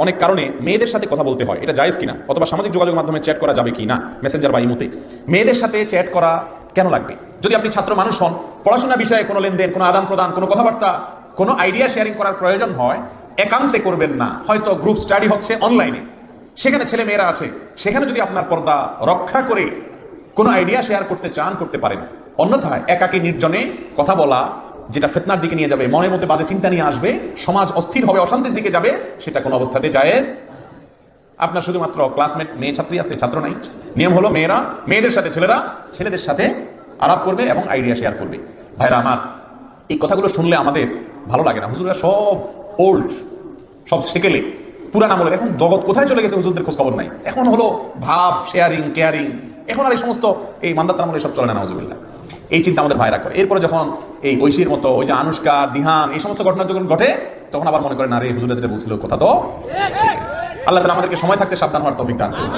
অনেক কারণে মেয়েদের সাথে কথা বলতে হয়, এটা জায়েজ কিনা, অথবা সামাজিক যোগাযোগ মাধ্যমে চ্যাট করা যাবে কিনা, মেসেঞ্জার বা ইমোতে মেয়েদের সাথে চ্যাট করা কেন লাগবে? যদি আপনি ছাত্র মানুষ হন, পড়াশোনা বিষয়ে কোনো লেনদেন, কোনো আদান প্রদান, কোনো কথাবার্তা, কোনো আইডিয়া শেয়ারিং করার প্রয়োজন হয়, একান্তে করবেন না। হয়তো গ্রুপ স্টাডি হচ্ছে অনলাইনে, সেখানে ছেলে মেয়েরা আছে, সেখানে যদি আপনার পর্দা রক্ষা করে কোনো আইডিয়া শেয়ার করতে চান, করতে পারেন। অন্যথায় একাকী নির্জনে কথা বলা, যেটা ফিতনার দিকে নিয়ে যাবে, মনের মধ্যে বাজে চিন্তা নিয়ে আসবে, সমাজ অস্থির হবে, অশান্তির দিকে যাবে, সেটা কোনো অবস্থাতে জায়েজ। আপনার শুধুমাত্র ক্লাসমেট মেয়ে ছাত্রী আছে, ছাত্র নাই। নিয়ম হলো মেয়েরা মেয়েদের সাথে, ছেলেরা ছেলেদের সাথে আলাপ করবে এবং আইডিয়া শেয়ার করবে। ভাইরা আমার, এই কথাগুলো শুনলে আমাদের ভালো লাগে না। হুজুররা সব ওল্ড, সব সেকেলে, পুরান আমলের। এখন জগৎ কোথায় চলে গেছে, হুজুরদের খোঁজ খবর নাই। এখন হলো ভাব, শেয়ারিং, কেয়ারিং। এখন আর এই সমস্ত এই মান্দাতার আমলে সব চলে না, নাউজুবিল্লাহ। এই চিন্তা আমাদের ভাইরা করে। এরপরে যখন এই ঐশীর মতো, ওই যে আনুষ্কা, দিহান, এই সমস্ত ঘটনা যখন ঘটে, তখন আবার মনে করে না রে, হুজুরা যেটা বলছিল কথা তো। আল্লাহ তাআলা আমাদেরকে সময় থাকতে সাবধান হওয়ার তৌফিক দান করুন।